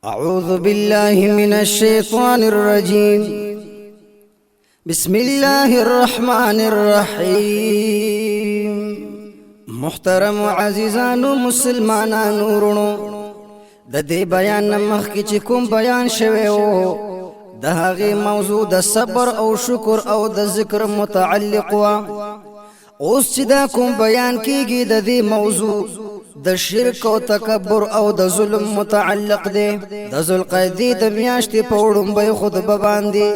أعوذ بالله من الشيطان الرجيم. بسم الله الرحمن الرحيم. محترم عزیزانو مسلمانانو ورونو، د دې بیان مخکې چې کوم بیان شوی و د هغې موضوع د صبر او شکر او د ذکر متعلق و. اوس چې دا کوم بیان کیږي د دې موضوع د شرک او تکبر او د ظلم متعلق دی. د ذوالقعدې د میاشتې په وړومبۍ خطبه باندې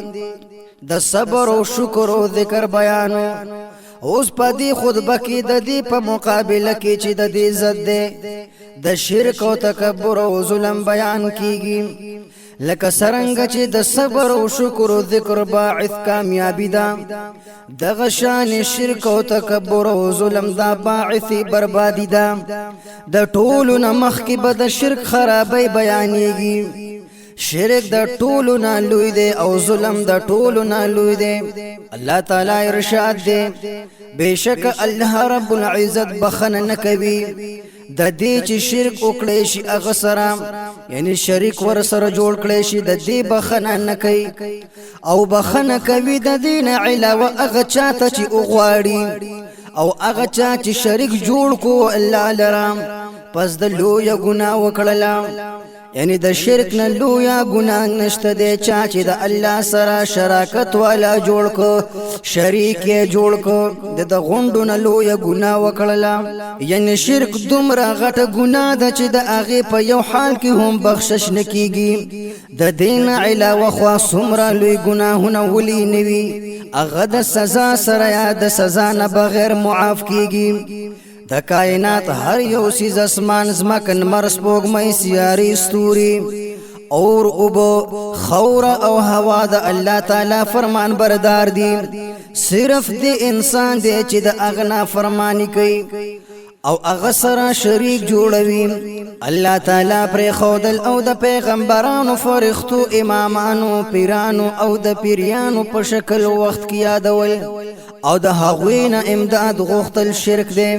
د صبر او شکر او ذکر بیانو. اوس په دې خطبه کې د دې په مقابله کې چې د دې ضد دی د شرک او تکبر او ظلم بیان کیږي، لکه څرنګه چې د صبر او شکر او ذکر باعث کامیابی ده، دغه شان شرک او تکبر او ظلم دا باعث بربادی ده. د ټولو نه مخکې به د شرک خرابۍ بیانېږي. شرک د ټولو نه لوی دی او ظلم د ټولو نه لوی دی. الله تعالی ارشاد دی، بشک الله رب العزت بخنه نه کوي د دې چې شرک وکړي شي هغه سره، یعنی شریک ور سره جوړ کړي شي د دې بخنه نه کوي، او بخنه کوي د دې نه علاوه هغه چاته چې وغواړي او هغه چا چې شریک جوړ کو الله لرام پس د لویه ګناه وکړله. یعنی د شرک نه لویا ګناه نشته دی چا چې د الله سره شراکت والا جوړ کو، شریک یې جوړ کو، د غوندو نه لویا ګناه وکړله. یعنی شرک دومره غټه ګناه ده چې د هغې په یو حال کې هم بخشش نه کیږي. د دې نه علاوه خو څومره لوی ګناهونه ولې نه وي هغه د سزا سره یا د سزا نه بغیر معاف کیږي. د کائنات هر یو سیز اسمان زمکه لمر سپوږمۍ سیارې ستوري اور اوبه خاوره او هوا د الله تعالی فرمان بردار دي. صرف د انسان دی چې د هغه نافرماني کوي او هغه سره شریک جوړوي. الله تعالی پر خودل او د پیغمبرانو فرښتو امامانو پیرانو او د پیریانو په شکل وخت کې یادول او د هغوی نه امداد غوښتل شرک دی.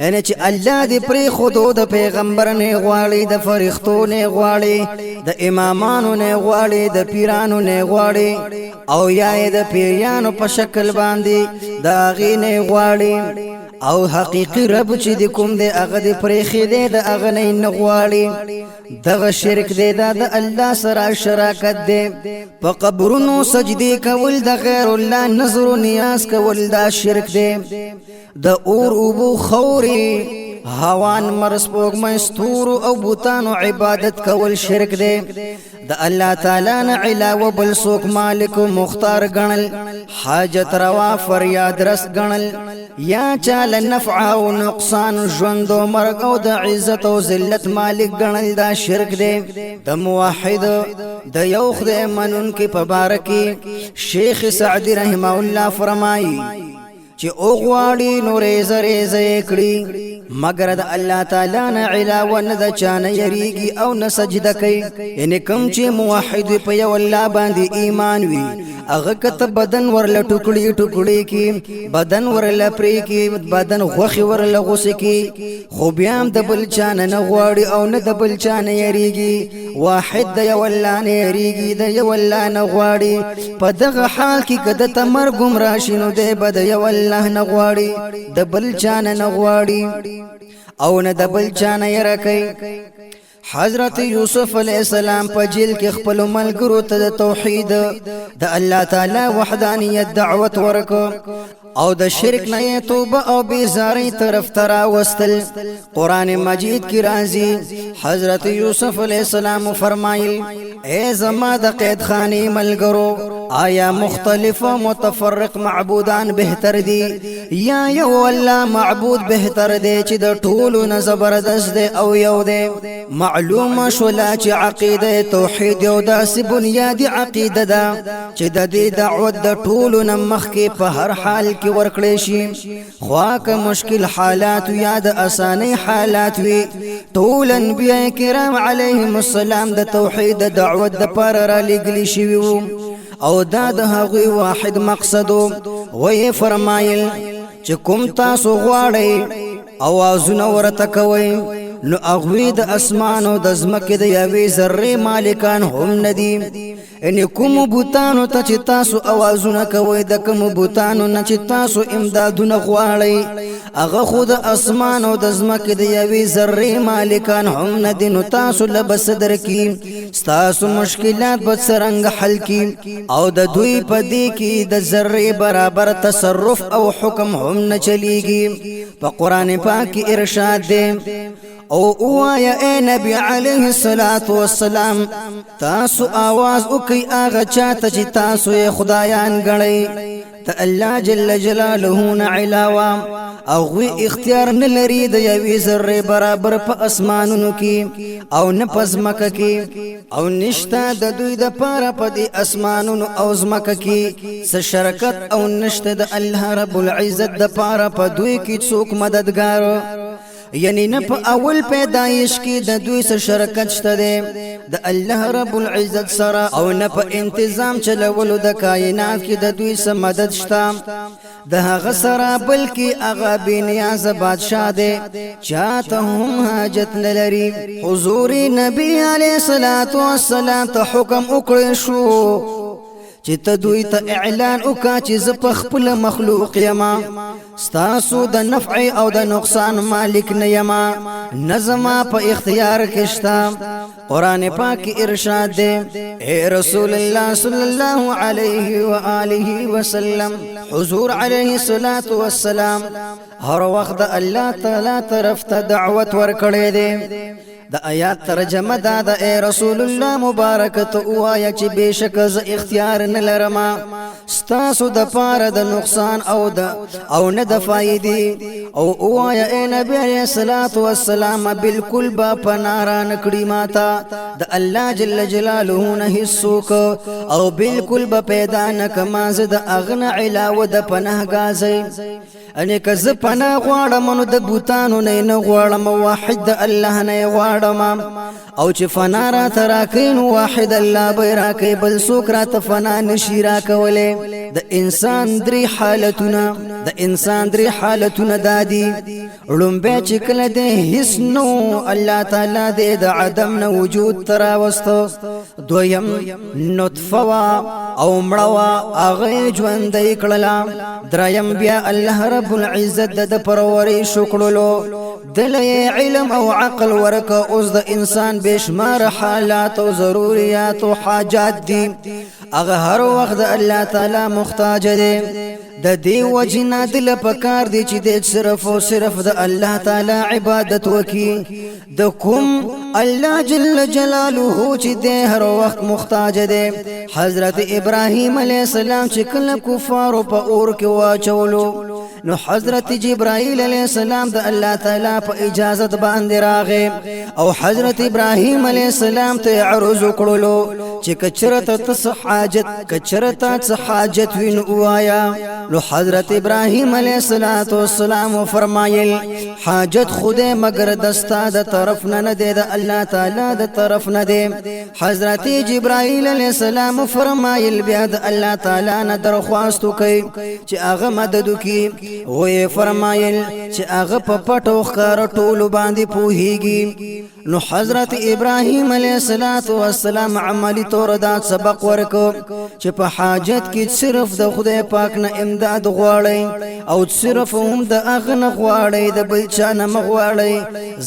یعنی چې الله دې پرې خودو د پیغمبر نه غواړي، د فرښتو نه غواړي، د امامانو نه غواړي، د پیرانو نه غواړي، او یا د پیریانو په شکل باندې د هغې نه غواړي، او حقیقي رب چې د کوم دی هغه دې پرېښی دی د هغه نه غواړي. دغه شرک دی دا د الله سره شراکت دی. په قبرونو سجدې کول د غیر الله نظر و نیاز کول دا شرک دی. د اور اوبو خوري هوان مر سپوږمۍ ستورو او بوتانو عبادت کول شرک دی. د الله تعالی نه علاوه بل څوک مالک و مختار ګڼل، حاجت روا فریاد رس ګڼل، یا چاله نفع او نقصان ژوند او مرګ او د عزت او ذلت مالک ګڼل دا شرک دی. د موحد د یو خدای منونکي په باره کې شیخ سعدي رحمه الله فرمایي چې او غواړي نو ریزه ریزه یې کړي مگر د الله تعالی نه علاوه نه د چا نه یریږي او نه سجده کوي. یعنی کوم چې موحد په یو الله باندې ایمان وي هغه کته بدن ورله ټوکړي ټوکړي کی، بدن ورله پرې کی، بدن غوښې ورله غوسه کی، خو بیا هم د بل چا نه غواړي او نه د بل چا نه یریږي. واحد د یو الله نه یریږي، د یو الله نه غواړي. په دغه حال کې که د ته مرګ هم راشي نو دی به د یو الله نه غواړي، د بل چا نه غواړي او نه د بل چا نه یره کوي. حضرت یوسف علیہ السلام په جیل کې خپل ملګرو ته د توحید د الله تعالی وحدانیت دعوت ورکړ او د شرک نه توبه او بیزاری طرف ته راوستل. قرآن مجید کې راځي حضرت یوسف علیہ السلام فرمایل، اے زما د قید خانې ملګرو، آیا مختلف و متفرق معبودان بهتر دي یا یو الله معبود بهتر دی چې د ټولو نه زبردست دی او یو دی؟ معلومه شولا چې عقیده توحید یو داسې بنیادی عقیده ده چې د دې دعوت د ټولو نه مخکې په هر حال کې ورکړی شي. خوا که مشکل حالات یا د اسانۍ حالات وي، ټول انبیاء کرام علیهم السلام د توحید د دعوت دپاره رالیږلي شوي وو او دا د هغوی واحد مقصد و. ویې فرمایل چې کوم تاسو غواړئ اوازونه ورته کوئ نو اغوی د اسمان او د ځمکې د یوې ذرې مالکان هم ندي. ان کوم بوتانو ته چې تاسو اوازونه کوئ، د کوم بوتانو نه چې تاسو امدادونه غواړئ، هغه خو د اسمان او د ځمکې د یوې ذرې مالکان هم ندي. نو تاسو له به څه درکي، ستاسو مشکلات به څرنګه حل کی، او د دوی په دې کې د ذرې برابر تصرف او حکم هم نه چلیږي. په قرآن پاک کې ارشاد دی او اوایا اے نبی علیہ الصلاة والسلام، تاسو آواز اکی آغا چاہتا چی تاسو اے خدایان گڑی تا اللہ جل جلالہ نعلاوا اغوی اختیار نلری دا یوی ذر برابر پا اسمانونو کی او نپزمکا کی او نشتا دا دوی دا پارا پا دی اسمانونو او زمکا کی سشرکت او نشتا دا اللہ رب العزت دا پارا پا دوی کی چوک مددگارو، یعنی نه په اول پیدایش کې د دوی سره شرکت شته دی د الله رب العزت سره، او نه په انتظام چلولو د کائنات کې د دوی سره مدد شته د هغه سره، بلکې هغه بې نیازه بادشاه دی، چاته هم حاجت نه لري. حضور نبی علیه الصلاة والسلام ته حکم وکړی شو چې ته دوی ته اعلان وکړه چې زه په خپل مخلوق یما، ستاسو د نفع او د نقصان مالک نه یما، نه زما په اختیار کې شته. قرآن پاک ارشاد دی اے رسول الله صلی الله علیه و آله وسلم، حضور علیه الصلاة والسلام هر وخت د الله تعالی طرف ته دعوت ورکړی دی. د آیات ترجمه دا د اے رسول الله مبارک ته وایا چې بشک ز اختیار نه لرم ستاسو د پاره د نقصان او نه د فائدې، او وایا اے نبی علیہ الصلوۃ والسلام بالکل با پنارا نکړی ماتا د الله جل جلاله نه هیڅوک، او بالکل با پیدا نکما ز د اغنا علاوه د پناه غازی. ان که ز پناه غواړم نو د بوتانو نه غواړم، واحد الله نه غواړم، او چې فنا را تراکین واحد الله به راکې، بل څوک را ته فنا نشي راکولې. د انسان درې حالتونه دادي. لومبه چې کله د هیڅ نو الله تعالی د عدم نه وجود تراوستو، دویم نطفه او مړوا هغه ژوندۍ کړله، دریم بیا الله رب العزت د پرورې شکړلو، دلې علم او عقل ورکه. اوس د انسان بشمار حالات او ضروريات او حاجات دي، هغه هر وخت الله تعالی محتاج دی. د دې وجنا دل پکار دی چې د صرف او صرف د الله تعالی عبادت وکي، د کوم الله جل جلاله چې د هر وخت محتاج دی. حضرت ابراهیم علیه السلام چې کله کفار په اور کې واچولو، نو حضرت جبرائیل علیہ السلام د الله تعالی په اجازت باندې راغی، او حضرت ابراهیم علیہ السلام ته عرض وکړلو چې کچرته څه حاجت وین وایا. نو حضرت ابراهیم علیہ السلام فرمایل حاجت خدای مگر دستا د طرف نه دی، د الله تعالی د طرف نه دی. حضرت جبرائیل علیہ السلام فرمایل بیا د الله تعالی نه درخواست وکړي چې هغه مدد وکړي، وی فرمایل چې هغه په پټو ښکار ټولو باندې پوهیږي. نو حضرت ابراهیم علیہ السلام عملی طور دا سبق ورکو چې په حاجت کې صرف د خدای پاک نه امداد غواړي، او صرف هم د هغه نه غواړي، د بل چا نه مغواړي،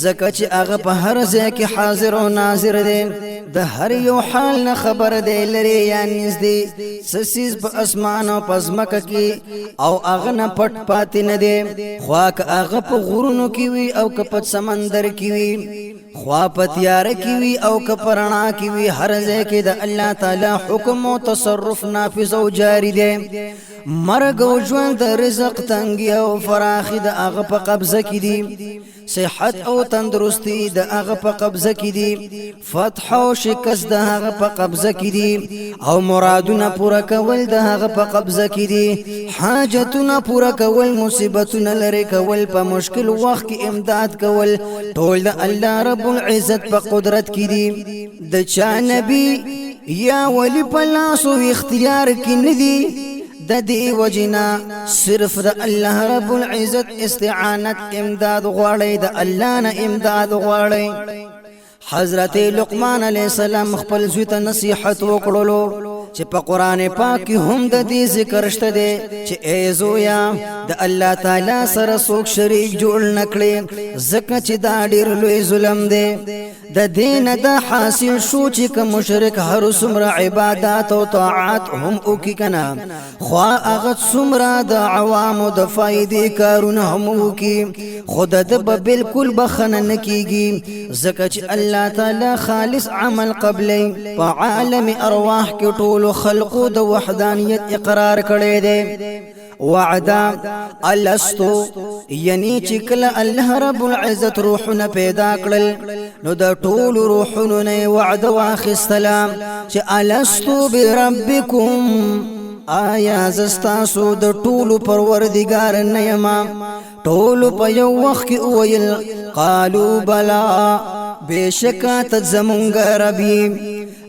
ځکه چې هغه په هر ځای کې حاضر او ناظر دی، د هر یو حال نه خبر دی، لري یا نږدې سسیز په اسمان او په ځمکه کې، او هغه نه پټ پاتې نه دی. خوا که هغه په غرونو کې وي او که په سمندر کې وي، خوا په تیاره کې وي او که په رڼا کې وي، هر ځای کې د الله تعالی حکم او تصرف نافذ او جاری دی. مرګ او ژوند، د رزق تنګي او فراخي د هغه په قبضه کې دي، صحت او تندرستی د هغه په قبضه کې دي، فتح او شکست د هغه په قبضه کې دي، او مرادونه پوره کول د هغه په قبضه کې دي، حاجتونه پوره کول، مصیبتونه لري کول، په مشکل وخت کې امداد کول، ټول د الله رب العزت په قدرت کې دي. د چا نبی یا ولی په لاس او اختیار کې نه دي، د دې وجنا صرف د الله رب العزت استعانت امداد غواړي د الله نه امداد غواړي حضرت لقمان علیہ السلام خپل زوی ته نصیحت وکړلو چې په قران پاک کې هم د دې ذکر شته دی چې ای زویا د الله تعالی سره څوک شریک جوړ نکړي ځکه چې دا ډیر لوی ظلم دی د دین د حاصل شو چې کوم مشرک هر څومره عبادت او طاعات هم وکي کنه خو هغه څومره د عوامو د فائدې کارونه هم وکي خود د بالکل بخنه نکیږي ځکه چې الله تعالی خالص عمل قبلې په عالم ارواح کې ټول خلقو د وحدانیت اقرار کړی دی وعدا الستو یعنی چې کله الله رب العزت روحونه پیدا کړل نو د ټول روحونو نه وعده واخیستلام چې الستو بربکم آیا زستاسو د ټولو پروردگار نه یما ټولو په یو وخت کې ویل قالو بلا بشکا ته زمونږ ربي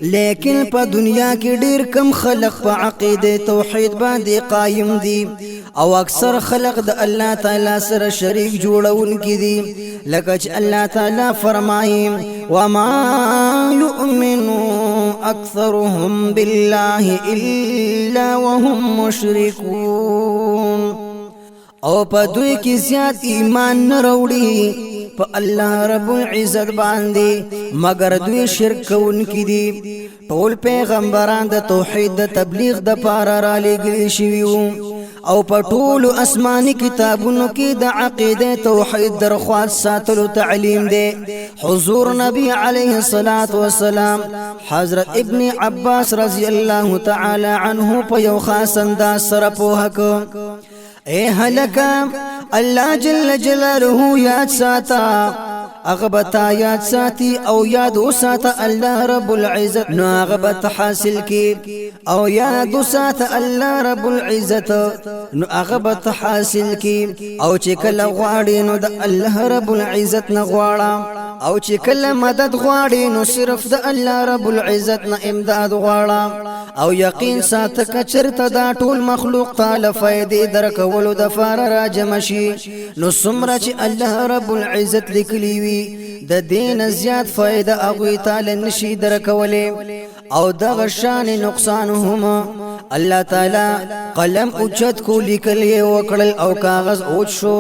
لیکن په دنیا کې ډیر کم خلق په عقیده توحید باندې قائم دي او اکثر خلق د الله تعالی سره شریک جوړونکي دي لکه چې الله تعالی فرمایي وما يؤمن اکثرهم بالله الا وهم مشركون او په دوی کې زیات ایمان نه وروړي په الله رب العزت باندې مگر دوی شرک کوونکي دي ټول پیغمبران د توحید د تبلیغ د پاره را لېږلي شوي او په ټولو آسماني کتابونو کې د عقیده توحید درخواست ساتلو تعلیم دی حضور نبی علیه الصلاة والسلام حضرت ابن عباس رضی الله تعالی عنه په یو خاص انداز سره پوهه اے هلکا الله جل جلاله یاد ساتا اغبتا یاد ساتي او یاد وساته الله رب العزت نو اغبت حاصل کی او یاد وساته الله رب العزت نو اغبت حاصل کی او چې کله غواړي نو د الله رب العزت نه غواړه او چې کله مدد غواړي نو صرف د الله رب العزت نه امداد غواړه او یقین ساته کچرته دا ټول مخلوق تعالی فائدې درکولو د فار را جمع شي نو څومره چې الله رب العزت لیکلی وي د دین زیات فائدہ اغوی تعالی نشي درکولې او دغه شان نقصان هم الله تعالی قلم اوچت کو لیکل وکړل او کاغذ اوچ شو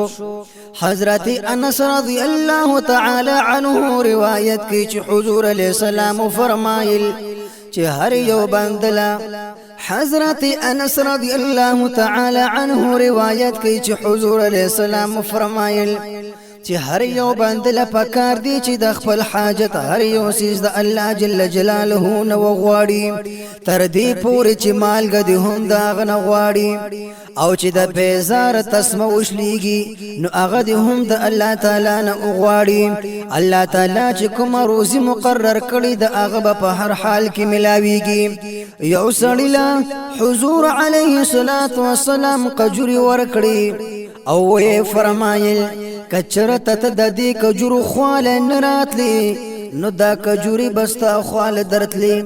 حضرت انس رضی الله تعالی عنه روایت کی چې حضور علیہ السلام فرمایل چې هر یو بندلا حضرت انس رضی الله تعالی عنه روایت کی چې حضور علیہ السلام فرمایل چې هر یو بندل پکار دی چې د خپل حاجت هر یو سیز د الله جل جلاله نو غواړي تر دې پورې چې مالګه دی هم دا غن غواړي او چې د بیزار تسمه وشلیږي نو هغه دی هم د الله تعالی نه غواړي الله تعالی چې کوم روزي مقرر کړی د هغه په هر حال کې ملاويږي یو سړی لا حضور علیه الصلاۃ والسلام قجری ورکړي او یې فرمایل کچرته ته د دې کجورو خواله نراتلی نو دا کجوري بستا خواله درتلی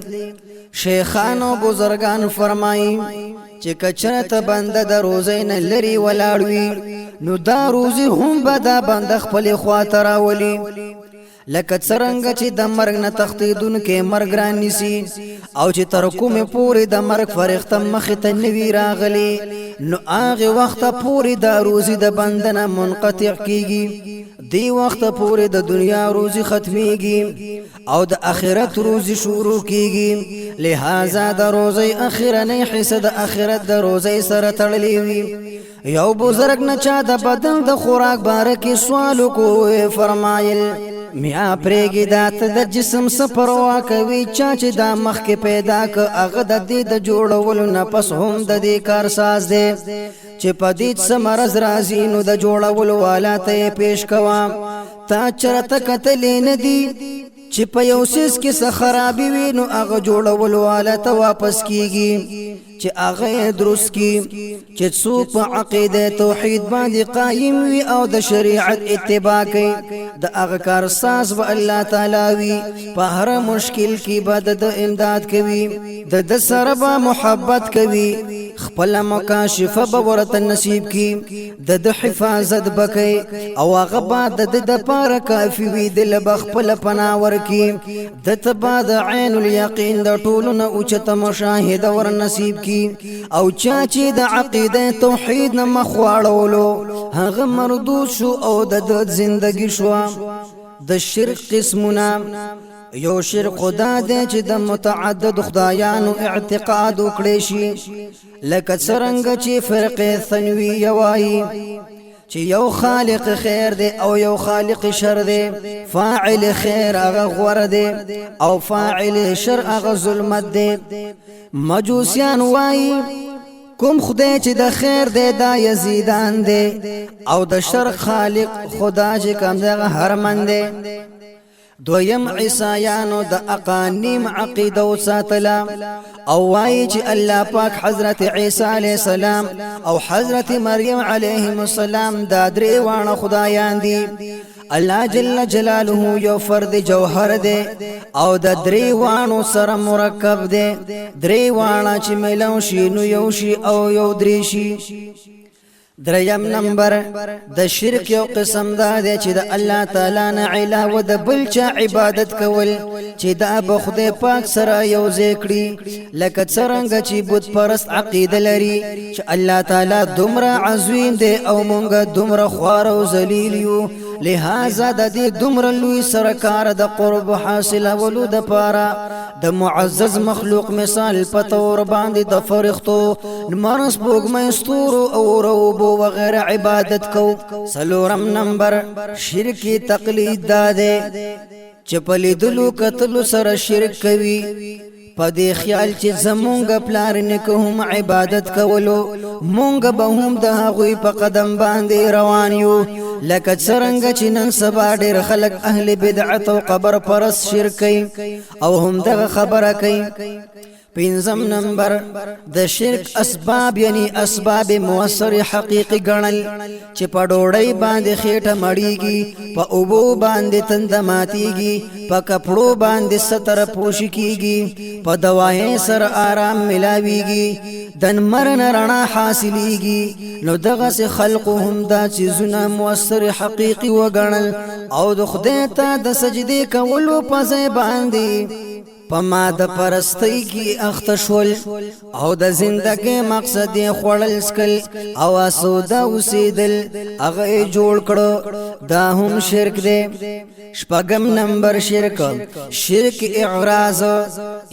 شیخان او بزرگان فرمایي چې کچرته بنده د روزین لري ولاړوي نو دا روزي هم به دا بنده خپل خواته راولي لکه څرنګه چې د مرګ نه تختیدون کې مرګ را نیسي او چې تر کومه پورې د مرګ فرښت مخ ته نوي راغلي نو هغه وخت پورې د روزي د بندنه منقطع کیږي دی وخت پورې د دنیا روزي ختميږي او د آخرت روزي شروع کیږي لہذا د روزي اخرنه حصہ د آخرت د روزي سره تړلې وي یو بزرگ نه چا د بدن د خوراک باره کې سوال کوی فرمایل میا پرېږي دا ته د جسم سپروا کوي چا چې دا مخ کې پیدا ک هغه د دې د جوړولو نه پس هم د دې کار ساز دی چې په دې سمرز راځي نو د جوړولو والا ته پیش کوا تا چرته کتلې نه دی چې په یو سیس کې څه خرابي وي نو هغه جوړولو والا ته واپس کیږي چې هغه درست کی چې څوک په عقیده توحید باندې قائم وي او د شریعت اتباع کوي د هغه کار ساز به الله تعالی وي په هر مشکل کې به د امداد کوي د سره به محبت کوي خپل مکاشفه به ورته نصیب کی د حفاظت بکې او هغه بعد د پاره کافی وي د خپل پناور کی د تبا د عین الیقین د ټولو نه اوچته مشاهده ور نصیب کی او چا چې د عقیده توحید نه مخ واړولو هغه مردود شو او د زندگی شو د شرک قسمونه یو شرک خدا دې چې د متعدد خدایانو اعتقاد وکړي شي لکه څرنګه چې فرقه ثنویه وایي چې یو خالق خیر دی او یو خالق شر دی فاعل خیر هغه غوړه دی او فاعل شر هغه ظلمت دی مجوسیان وایي کوم خدای چې د خیر دی دا یزیدان دی او د شر خالق خدا چې کوم دی هرمن دی دویم عیسایانو د اقانیم عقیده او ساتلا او وایي چې الله پاک حضرت عیسی علیه السلام او حضرت مریم علیه السلام دا درې وانه خدایان دي الله جل جلاله یو فرد جوهر دی او د درې وانو سره مرکب دی درې وانه چې ملو شي نو یو شي او یو درې شي دریم نمبر د شرک یو قسم دا دی چې د الله تعالی نه علاوه د بل چا عبادت کول چې دا به خدای پاک سره یو ذکرې لکه څنګه چې بت پرست عقیده لري چې الله تعالی دومره عظیم دی او مونږ دومره خوار او ذلیل یو لہذا د دې دومره لوی سرکار د قرب حاصل ولود پاره د معزز مخلوق مثال پتور باندې د فرښتو مرس بوګمې ستورو او روبو وغیرہ عبادت کو سلورم نمبر شرکی تقلید داده چپلی دلو کتلو سره شرک کوي پدې خیال چې زمونږ پلار نکه هم عبادت کولو مونږ به هم د هغوی په قدم باندې روان یو لکه څرنګه چې نن سبا ډېر خلک اهل بدعت او قبر پرست شرک کوي او هم دغه خبره کوي پنځم نمبر د شرک اسباب یعنی اسباب موثر حقیقی ګڼل چې په ډوړی باندې خېټه مړیږي په اوبو باندې تند ماتیږي په کپړو باندې ستر پوش کیږي په دوايي سره آرام ملاويږي دن مرن رڼا حاصلېږي نو دغه سه خلقهم دا چیزونه موثر حقیقی وګڼل او د خدای ته د سجدي کولو په ځای باندې پما د پرستی کی اختشول او د زندګۍ مقصد خوړل سکل او سودا اوسېدل هغه جوړ کړو دا هم شرک دی شپږم نمبر شرک اعراض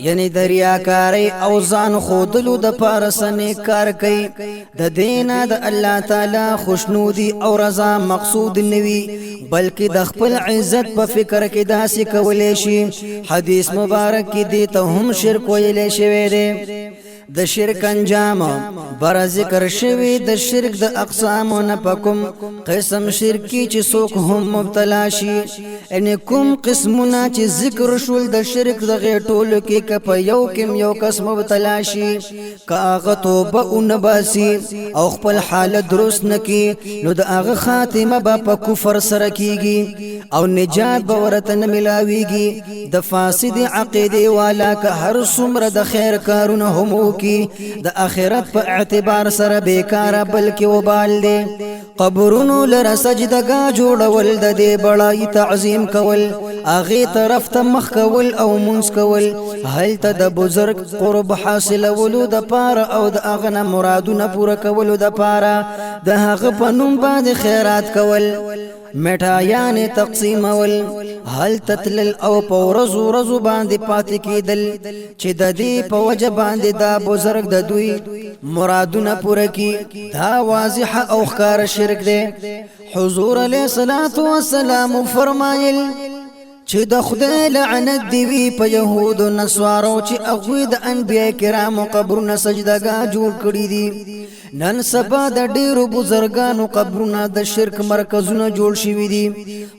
یعنی د ریاکاری او ځان خودلو د پارسنې کار کوي د دینه د الله تعالی خوشنودي او رضا مقصود نوي بلکې د خپل عزت په فکر کې داسې کولې شي حدیث مبارک کې دي ته هم شرک ویلې شوی دی د شرک انجام بر ذکر شوی د شرک د اقسام نه پکم قسم شرکی چې څوک هم مبتلا شي ان کوم قسمونه چې ذکر شول د شرک د غټولو کې کپ یو کم یو قسم مبتلا شي کاغه توبه ونباسي او خپل حالت درست نکي نو د هغه خاتمه په کفر سره کیږي او نجات به ورته نه ملاويږي د فاسد عقیده والا که هر څومره د خیر کارونه هم کی د اخرت په اعتبار سره بیکاره بلکې وبال دی قبرونو لره سجدګا جوړول د دې بڑای تعظیم کول اغه طرف ته مخ کول او منس کول هلته د بزرگ قرب حاصل ولو د پاره او د اغنه مرادونه پوره کولو د پاره د هغه په نوم باندې خیرات کول مټایان تقسیمول هل تتلل او په ورځو باندې پاتې کېدل چې د دې په وجه باندې دا بزرگ د دوی مرادونه پوره کی دا واضح او ښکار شرک دی حضور علیه الصلاۃ والسلام فرمایل چې د خدای لعنت دی وی په يهود او نصارو چې هغه د انبیاء کرامو قبرونه سجدګا جوړ کړی دي نن سبا د ډیرو بزرګانو قبرونه د شرک مرکزونه جوړ شوي دي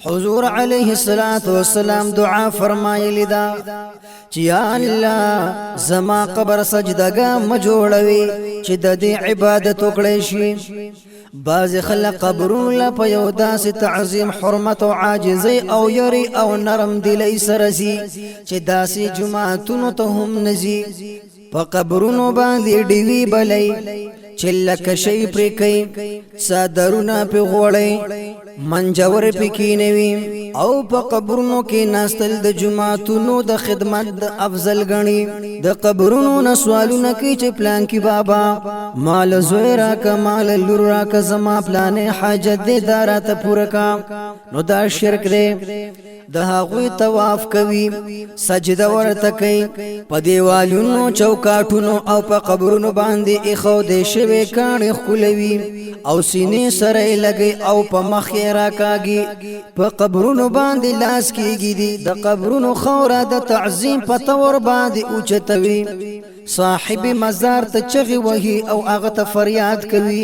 حضور علیه الصلاۃ والسلام دعا فرمایلی دا چې یا الله زما قبر سجدګا م جوړوي چې د دې عبادت وکړي شي بعض خلق قبرونه په یو داسې تعظیم حرمت او عاجزي او یری او نرم دلی سره سي چې داسې جماعتونو ته هم نزي په قبرونو باندې ډیوی بلای چې لکه شی پرې کوي څادرونه پې غوړی منجور پې کینوي او په قبرونو کې ناستل د جماعتونو د خدمت د افضل غني د قبرونو نه سوالونه کوي چې پلان کې بابا مال زوی راکه مال لور راکه زما پلانې حاجت دې دا راته پوره کا نو دا شرک دی د هغوی طواف کوي سجده ورته کوي په دیوالونو چوکاټونو او په قبرونو باندې ایښودې شوې کاڼې ښکلوي او سینې سره یې لګي او په مخ یې راکاږي په قبرونو باندې لاس کېږي دي د قبرونو خوره د تعظیم په طور باندې اوچتوي صاحب مزار ته چغې وهي او هغه ته فریاد کوي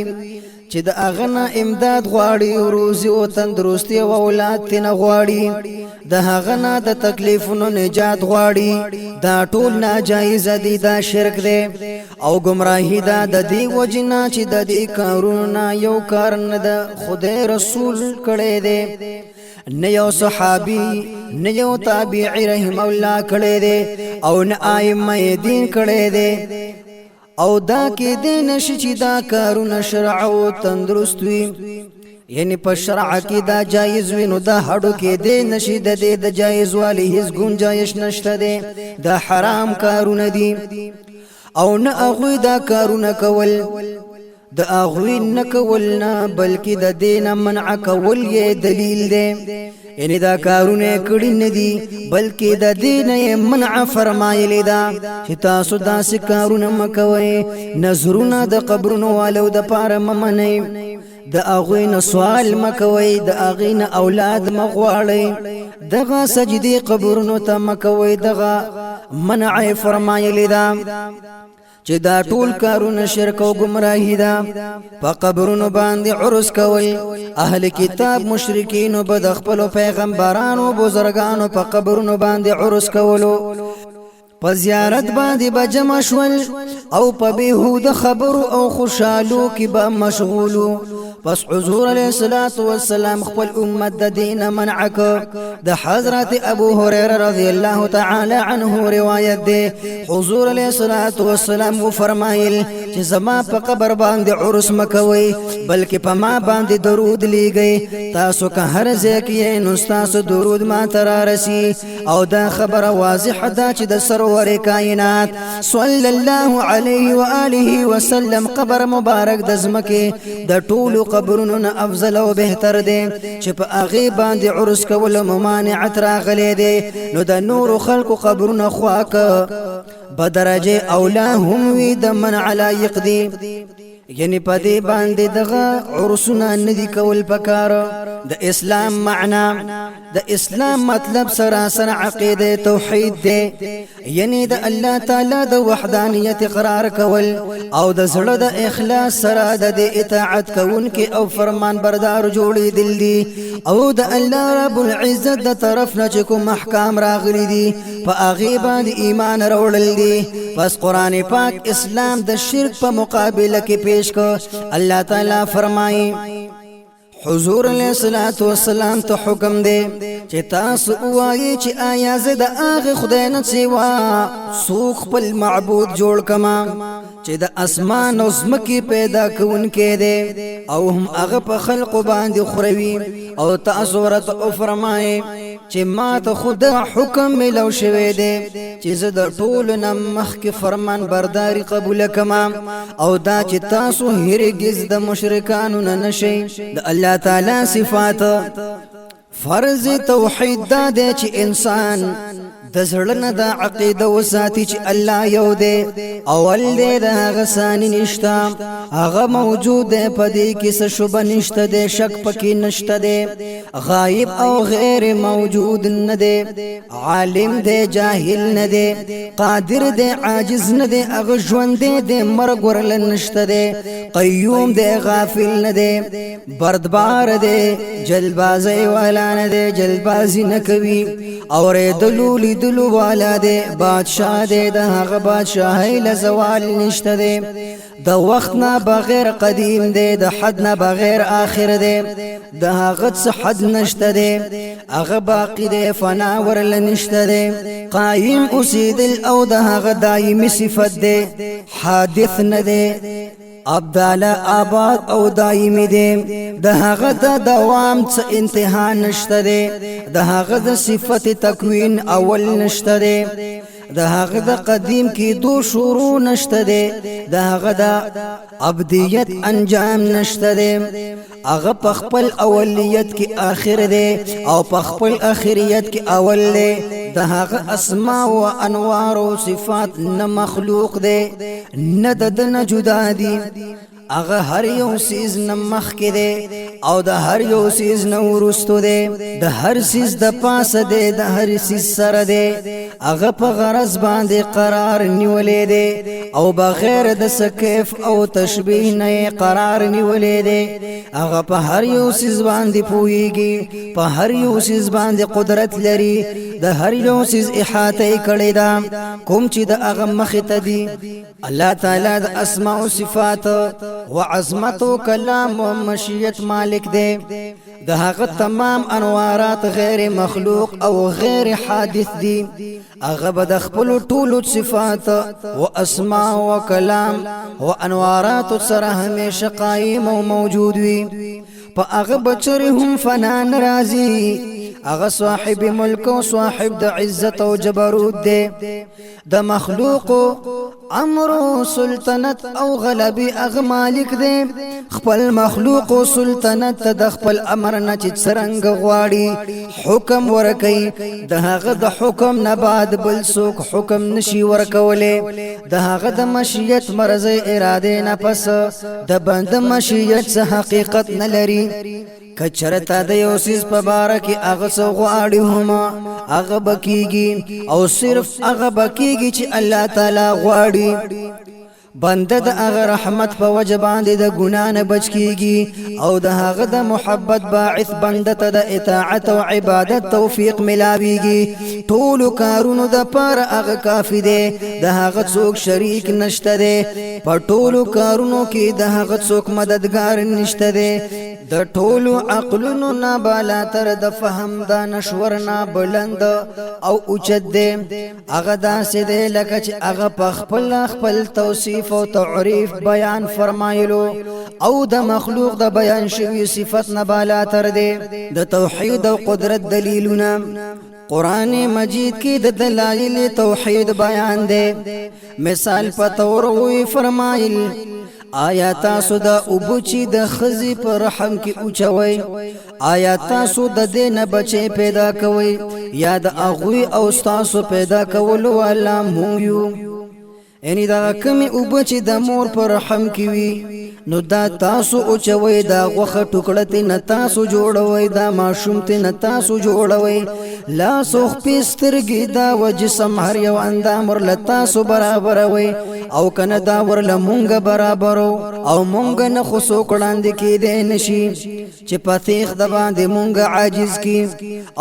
چې د هغه نه امداد غواړي روزي او تندرستي او اولاد تنه غواړي د هغه نه د تکلیفونو نجات غواړي دا ټول ناجایز دي دا شرک دی او گمراهی دا د دې وجنا چې د دې کارونه یو کار نه د خدای رسول کړي دی نه یو صحابي نه یو تابعی رحم الله کړي دی او نه ائمه دین کړي دی او دا کې دې نشي چې دا کارونه شرع او تندرست وي یعنی په شرع کې دا جایز وي نو دا هډو کې دې نشي د دې د جایز والی هیڅ گنجائش نشته دی دا حرام کارونه دي او نه هغوی دا کارونه کول د هغوی نه کول نه بلکې د دې نه منع کول یې دلیل دی یعنی دا کارونه کړي نه دي بلکې د دې نه منع فرمایلی دا چې تاسو داسې کارونه مکوئ نظرونه د قبرونو والو د پاره ممنئ د هغوی نه سوال مکوئ د هغوی نه اولاد مغواړئ دغه سجدې قبرونو ته مکوئ دغه منع فرمایلی دا چې دا ټول کارونه شرک او گمراهی ده په قبرونو باندې عرس کول اهل کتاب مشرکین او بد خپل پیغمبرانو بزرگانو په قبرونو باندې عرس کولو په زیارت باندې بجمع شول او په بهود خبر او خوشالو کې به مشغولو پس حضور علیہ الصلوۃ والسلام خپل امت د دین منع د حضرت ابو هريره رضی الله تعالی عنه روایت ده حضور علیہ الصلوۃ والسلام و فرمایل چې زما په قبر باندې عرس مکوي بلکې په ما باندې درود لیږي تاسو که هر ځای کې نو تاسو درود ما تر رسی او دا خبره واضحه ده چې د سرور کائنات صلی الله علیه و آله وسلم قبر مبارک د زمکه د ټولو قبرونو نه افضل او بهتر دی چې په هغه باندې عرس کول ممانعت راغلي دي نو د نور خلق قبرونه خواک بدرجه اولا هم وی د منع لایق دي یعنی په دې باندې دغه عرسونه ندي کول پکار د اسلام معنا د اسلام مطلب سراسر عقیده توحید دی یعنی د الله تعالی د وحدانیت اقرار کول او د زړه د اخلاص سره د اطاعت کوونکې او فرمان بردار جوړې دل دي او د الله رب العزت د طرف نه کوم احکام راغلي دي په هغه باندې ایمان راوړل دي پس قران پاک اسلام د شرک په مقابله کې پیش کو الله تعالی فرمایي حضور علیہ الصلوۃ والسلام ته حکم دی چې تاسو وایي چې آیا زه د هغه خدای نه سوا څوک خپل معبود جوړ کما چې د اسمان او زمکه پیدا کوونکې دی او هم هغه په خلق باندې خوروي او تاسو ورته فرمایي چې ما ته خدا حکم ملو شوی دی چې زه د ټول نه مخکې فرمان برداري قبول کما او دا چې تاسو هرگز د مشرکانو نه نشئ د الله تعالی صفات فرض توحید دا دی چې انسان د زړه نه د عقیده وساتي چې الله یو دی اول دی د هغه ثاني نشته هغه موجود دی په دې کې څه شبه نشته دی شک پکې نشته دی غایب او غیر موجود نه دی عالم دی جاهل نه دی قادر دی عاجز نه دی هغه ژوند دی مرګ ورل نشته دی قیوم دی غافل نه دی بردبار دی جلبازي والا نه دی جلبازي نه کوي اورېدلو لیدلو والا دی بادشاہ دی د هغه بادشاہي له زوال نشته دی د وخت نه بغیر قدیم دی د حد نه بغیر آخر دی د هغه څه حد نشته دی هغه باقی دی فنا ورل نشته دی قائم اوسیدل او د هغه دایمي صفت دی حادث نه دی ابدال آباد او دایمی دی د هغه د دوام څه انتها نشته دی د هغه د صفت تکوین اول نشته دی د هغه د قدیم کې دو شروع نشته دی د هغه د ابدیت انجام نشته دی هغه په خپل اولیت کې آخر دی او په خپل اخریت کې اول دی د هغه اسماء او انوار او صفات نه مخلوق دی نه د نه جدا دي هغه هر یو سیز نمخ کې دی او د هر یو سیز نو ورستو دی د هر سیز د پاسه دی د هر سیز سره دی هغه په غرض باندې قرار نیولې دی او بغیر د سکیف او تشبیه نه قرار نیولې دی هغه په هر یو سیز باندې پويږي په هر یو سیز باندې قدرت لري د هر یو سیز احاطه کړي دا کوم چې د هغه مخ ته دی الله تعالی د اسماء او صفات وعظمت و کلام و مشیت مالک دے د هغه تمام انوارات غیر مخلوق او غیر حادث دي هغه به د خپل ټولو صفات او اسماء او کلام او انوارات سره همیشه قائم او موجود وي په هغه بچره هم فنا ناراضي هغه صاحب ملک او صاحب د عزت او جبروت دی د مخلوق امر سلطنت او غلبي هغه مالک دی خپل مخلوق او سلطنت د خپل امر نه چې څرنګ غواړي حکم ورکي د هغه د حکم نه بعد بل څوک حکم نشي ورکولې د هغه د مشیت مرزه اراده نه پس د بند مشیت څخه حقیقت نه لري کچرتا د یو سیز په باره کې هغه څه غواړي هما هغه بکیږي او صرف هغه بکیږي چې الله تعالی غواړي بنده د هغه رحمت په وجه باندې د ګناه نه بچ کیږي او د هغه د محبت باعث بنده ته د اطاعت او عبادت توفیق ملاويږي ټول کارونو د پاره هغه کافی دی د هغه څوک شریک نشته دی په ټول کارونو کې د هغه څوک مددگار نشته دی د ټولو عقلونو نه بالا تر د فهم د نشور نه بلند او اوچت دی هغه داسې دی لکه چې هغه په خپل توصیف او تعریف بیان فرمایلو او د مخلوق د بیان شوی صفت نه بالا تر دی د توحید او قدرت دلیلونه قرآن مجید کی د دلائل توحید بیان دے مثال پتور وی فرمایل آیا تاسو د اوبچی د خزی پر رحم کی اوچوي آیا تاسو د دین بچی پیدا کوي یا د اغوی او تاسو پیدا کولو والا مونږ یو یعنی دا کمی اوبچی د مور پر رحم کی وی نو دا تاسو اوچوي دا غوخه ټوکړه ته نه تاسو جوړوي دا ماشوم ته نه تاسو جوړوي لا سوخ پیسترګي دا و جسم هر یو اندام ور لتاسو برابر وي او کنه دا ور لمونګ برابرو او مونږ نه خصو کړاند کې دې نشي چې پاتېخ د باندې مونږ عاجز کی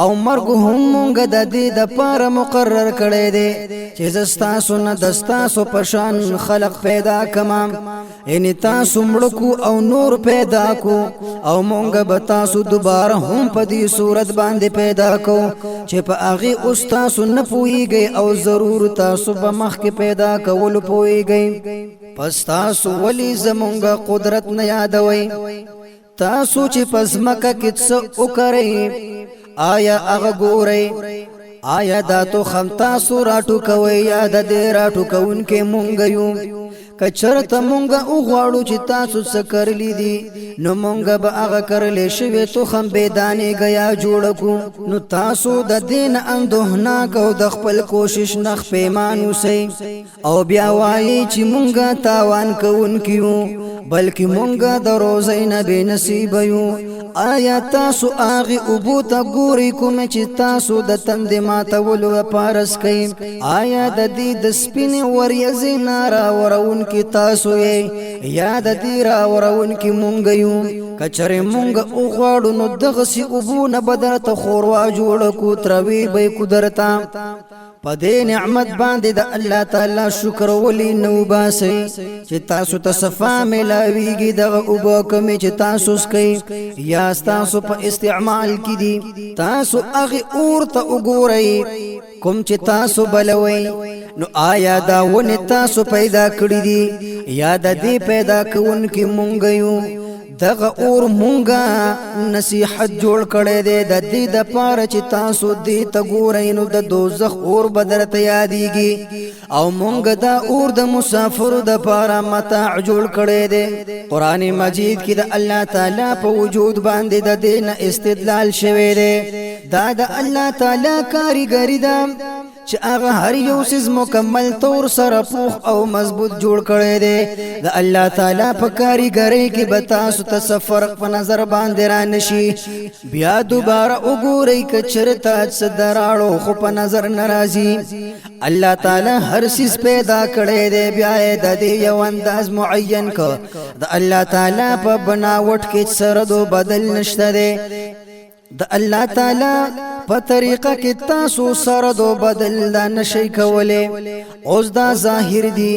او مرګ هم مونږ د دې د پاره مقرر کړي دي چې زستا سن دستا سو پشان خلق پیدا کما ان تاسو مړکو او نور پیدا کو او مونږ به تاسو دوباره هم په دې صورت باندې پیدا کو چې په هغه اوس تاسو نه پويږئ او ضرور تاسو به مخ کې پیدا کول پويږئ پس تاسو ولی زمونږ قدرت نه یادوي تاسو چې پزماکه کې څه وکړئ آیا هغه ګورئ آیا دا تو خم تاسو راټو کوي یا د دې راټو کون کې مونږ یو کچرته مونږه او غواړو چې تاسو څه کړلی دي نو مونږه به هغه کړلې شوی تو خم بيدانې غیا جوړ کو نو تاسو د دین اندوهنا کو د خپل کوشش نخ پیمان وسی او بیا وایي چې مونږه تاوان کوون کیو بلکې مونږه د روزي نه به نصیب یو آیا تاسو هغه ابو ته ګوري کوم چې تاسو د تند ماته ولو پارس کئ آیا د دې د سپین وریځ نارا ورون کی تاسو یې یاد دې را ورون کی مونږ یو کچره مونږ او غواړو نو دغه سی ابو نه بدرته خوروا جوړ کو تروي به قدرتا پدې نعمت باندې د الله تعالی شکر ولې نو باسي چې تاسو ته صفا ملاويږي د اوبو کمی چې تاسو سکي یا تاسو په استعمال کې دي تاسو هغه اور ته وګورئ کوم چې تاسو بلوي نو آیا دا ونه تاسو پیدا کړی دي یا د دې پیدا کوونکې مونږ یو دغه اور مونږه نصیحت جوړ کړي دي د دې د پاره چې تاسو دې ته ګورئ نو د دوزخ اور بدرته یادېږي او مونږ دا اور د مسافر د پاره متاع جوړ کړي دي قران مجید کې د الله تعالی په وجود باندې د دین استدلال شوی دی دا د الله تعالی کاریګری ده چې هغه هر یو سیز مکمل طور سره پوخ او مضبوط جوړ کړي دي د الله تعالی په کاریګری کې به تاسو ته سفر په نظر باندې را نشي بیا دوباره وګورئ که چرته څه دراړو خو په نظر ناراضي الله تعالی هر سیز پیدا کړي دي بیا د دې یو انداز معین کو د الله تعالی په بناوټ کې سره دو بدل نشته دي د الله تعالی په طریقه کې تاسو سره دو بدل نشئ کولای اوس دا ظاهر دي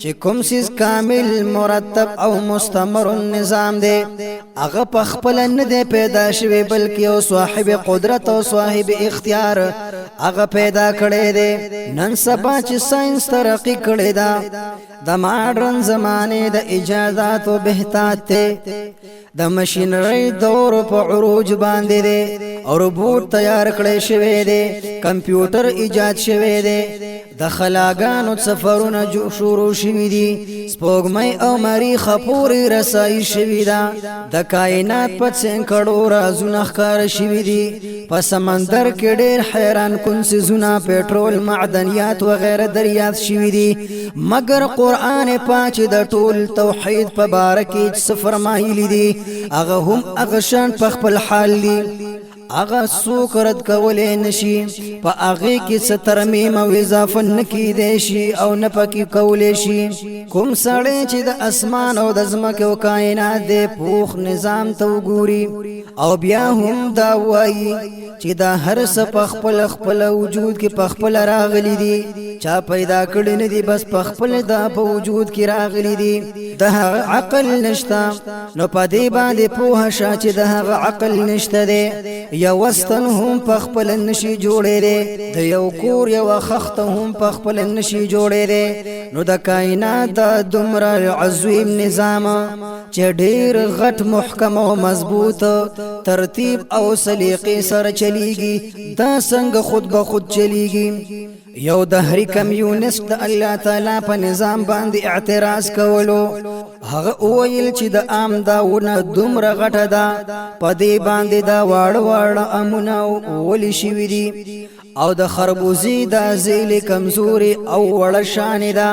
چې کوم سیز کامل مرتب او مستمر نظام دی هغه په خپل نه دی پیدا شوی بلکې او صاحب قدرت او صاحب اختیار هغه پیدا کړی دی نن سبا چې ساينس ترقی کړی دا د ماډرن زمانه د ایجادات او بهتات ته د ماشینری دور په عروج باندې دی او روبوټ تیار کړی شوی دی کمپیوټر ایجاد شوی دی د خلاګانو سفرونه شروع شوي دي سپوږمۍ او مریخ پورې رسایي شوي ده د کائنات په سینکړو رازونه ښکاره شوي دي په سمندر کې ډېر حیران کن څیزونه پټرول معدنیات وغیره دریافت شوي دي مګر قرآن پاک د ټول توحید په باره کې څه فرمایلي دي هغه هم هغه شان په خپل حال دي هغه څوک رد کولای نشي په هغه کې څه ترمیم او اضافه نکیدای شي او نه پکې کولای شي کوم سړی چې د اسمان او د ځمکې او کائنات د پوخ نظام ته وګوري او بیا هم دا وایي چې دا هر څه په خپل خپل وجود کې په خپل راغلي دي چا پیدا کړی نه دي بس په خپل دا په وجود کې راغلي دي د عقل نشته نو په دې باندې پوه شه چې د هغه عقل نشته دی یو وستن هم په خپل نشي جوړې دي د یو کور یو خخته هم په خپل نشي جوړې دي نو د کائنات د دومره عظیم نظام چې ډېر غټ محکم او مضبوط ترتیب او سلیقې سره چلیږي دا څنګه خود به خود چلیږي یو دهری کمیونست د الله تعالی په نظام باندې اعتراض کولو هغه ویل چې د عام داونه دومره غټه ده په دې باندې دا واړه امونه ولې شوي دي او د خربوزي د زیل کمزوري او وړ شان ده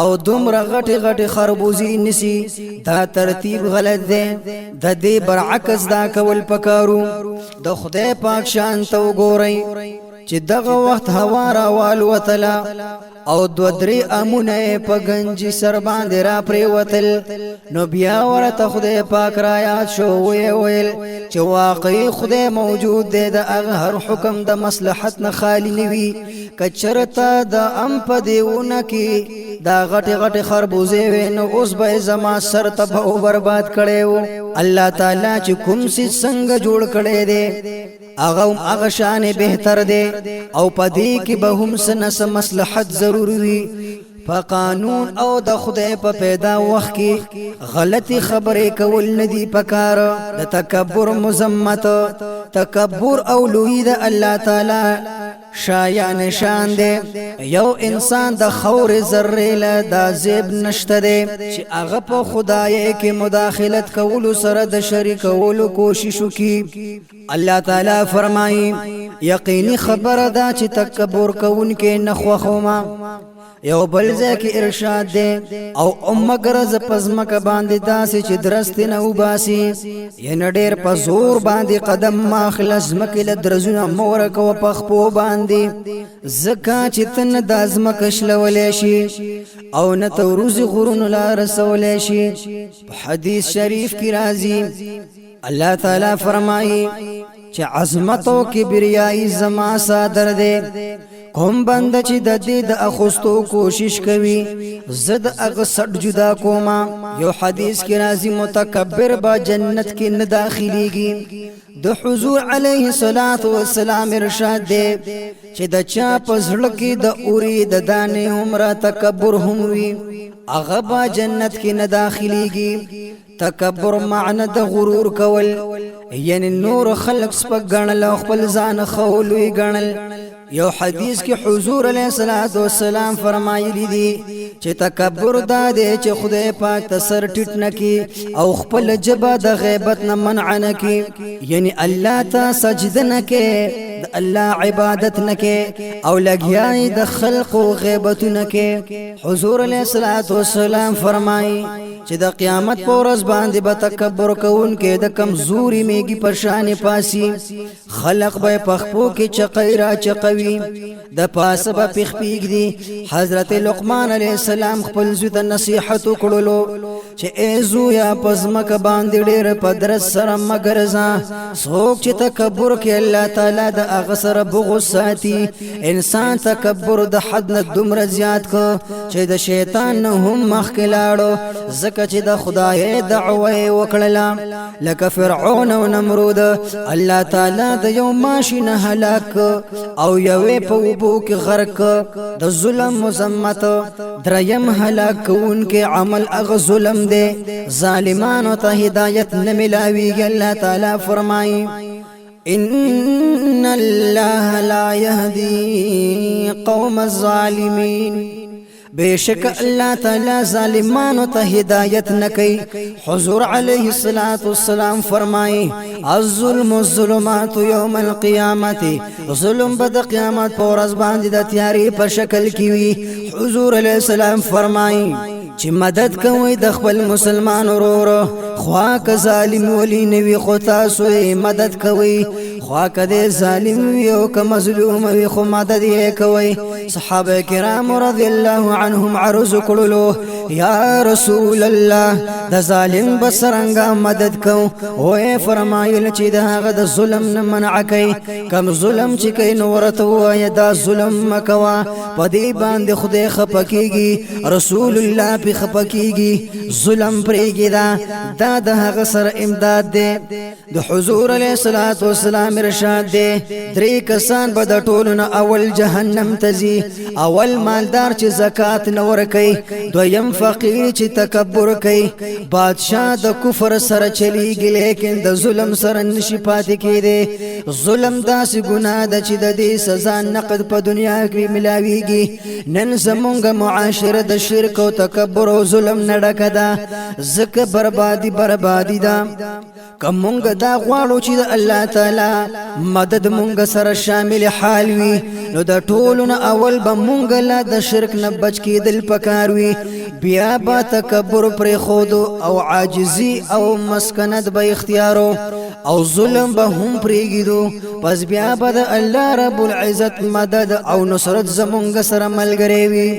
او دومره غټي خربوزي نسی دا ترتیب غلط دی د دې برعکس دا کول پکارو د خدای پاک شان ته وګورئ چې دغه وخت هوا راوال وتلا او دو درې امونه په گنجي سر باندې را پریوتل نو بیا ورته خدای پاک را یاد شو ویل چې واقعي خدای موجود دی د هر حکم د مصلحت نه خالی نوي کچرته د ام په دیونه کې دا غټي خربوزه وینو اوس به زما سر ته به برباد کړي الله تعالی چې کوم سي څنګه جوړ کړي دی هغه شان بهتر دی او پدې کې به هم سنس مصلحت ضروري وي په قانون او د خدای په پیدا وخت کې غلطي خبرې کول ندي پکار د تکبر مذمت تکبر او لوی د الله تعالی شایان شان دی یو انسان د خور ذره له د زیب نشته دی چې هغه په خدای کې مداخلت کول سره د شریکولو کوشش وکي الله تعالی فرمایي یقیني خبره ده چې تکبر کوونکې نه خوخوما یو بل ځکه ارشاد دی او مګرز پزمک باندې داسې چې درست نه وباسي ینه ډېر په زور باندې قدم ماخلص مکه درزونه مور کو په خپو باندې زکه چې تن د ازمکه شلولې شي او نه توروز غرون لا رسولې شي په حدیث شریف کې راځي الله تعالی فرمایي چې عظمت او کبریائی زما صادر دے کوم بند چې د دې د اخستو کوشش کوي زد اغه سټ جدا کوما یو حدیث کې راځي متکبر با جنت کې نه داخليږي د حضور علیه الصلاۃ والسلام ارشاد دی چې د چا پزړه کې د اوري د دانې عمره تکبر هم وي هغه با جنت کې نه داخليږي تکبر معنی د غرور کول یعنی نور خلق سپک ګڼل او خپل ځان خولوي ګڼل یو حدیث کې حضور علیه الصلاۃ والسلام فرمایلی دي چې تکبر دا دی چې خدای پاک ته سر ټیټ نکي او خپل جبه د غیبت نه منع نکي یعنی الله ته سجده نکي د الله عبادت نکي او لګیای د خلق او غیبت نکي حضور علیه الصلاۃ والسلام فرمایي چې د قیامت پر ورځ باندې به تکبر کوونکې د کمزوري میږي پرشان پاسي خلق به پخپو کې چقای را چقوي د پاسه به پخپیګ دي حضرت لقمان علیه السلام خپل زوی ته نصیحت وکړلو چې ای زویا پزمک باندې ډېر پدرس سره مګرزا څوک چې تکبر کوي الله تعالی د هغه سره بغض ساتي انسان تکبر د حد نه دومره زیات کو چې د شیطان نه هم مخکې لاړو ځکه چې د خدای دعوه وکړله لکه فرعون او نمرود الله تعالی د یو ماشین هلاک او یوې په اوبو کې غرق د ظلم مزمت دریم هلاک کوونکې عمل هغه ظلم دی ظالمانو ته هدایت نه ملاویږي الله تعالی فرمایي ان الله لا يهدي قوم الظالمين بشک الله تعالی ظالمانو ته هدایت نکي حضور علیه الصلاۃ والسلام فرمایي الظلم الظلمات یوم القیامت ظلم بد قیامت پر ورځ باندې د تیاری په شکل کې وي حضور علیه السلام فرمایي چې مدد کوي د خپل مسلمان ورور خوا که ظالم ولی نوی خو تاسو مدد کوي خوا که ظالم وي او که مظلوم وي خو مدد یې کوي صحابه کرام رضی الله عنهم عرض کړلو یا رسول الله د ظالم بسرنګا مدد کو او فرمایل چې دغه د ظلم نه منع کوي کم ظلم چې کوي نو ورته وای دا ظلم مکوا پدې باندې خدای خپکیږي رسول الله په خپکیږي ظلم پرېږي دا د هغه سره امداد دی د حضور علیه الصلاۃ والسلام ارشاد دی درې کسان به د ټولو اول جهنم تزي اول مالدار چې زکات نه ورکوي دویم فقیر چې تکبر کوي بادشاہ د کفر سره چلیږي لیکن د ظلم سره نشي پاتې کېدی ظلم داسې ګناه ده چې د دې سزا نقد په دنیا کې ملاويږي نن زمونږ معاشره د شرک او تکبر او ظلم نه ډکه ده ځکه بربادي ده کومنګ دا غواړو چې د الله تعالی مدد مونږ سره شامل حال وي نو د ټولو اول به مونږ لا د شرک نه بچ کېدل پکار وي بیا به تکبر پر خود او عاجزي او مسکنت به اختیارو او ظلم به هم پرېږدو پس بیا به د الله رب العزت مدد او نصرت زمونږ سره ملګری وي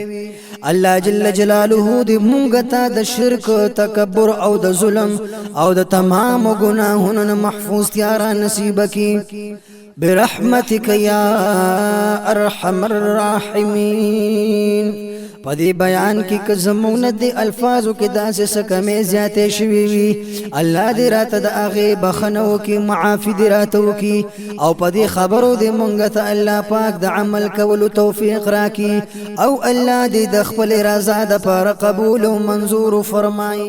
الله جل جلاله دې مونږ ته د شرک تکبر او د ظلم او د تمام گناهونو محفوظ تیارا نصیب کی برحمتک یا ارحم الراحمین پدې بیان کې که زمونږ د الفاظو کې داسې څه کمې زیاتې شوي وي الله دې راته د هغې بخښنه وکړي معافي دې راته وکړي او په دې خبرو دې مونږ ته الله پاک د عمل کولو توفیق راکړي او الله دې د خپل رضا دپاره قبول او منظور فرمایي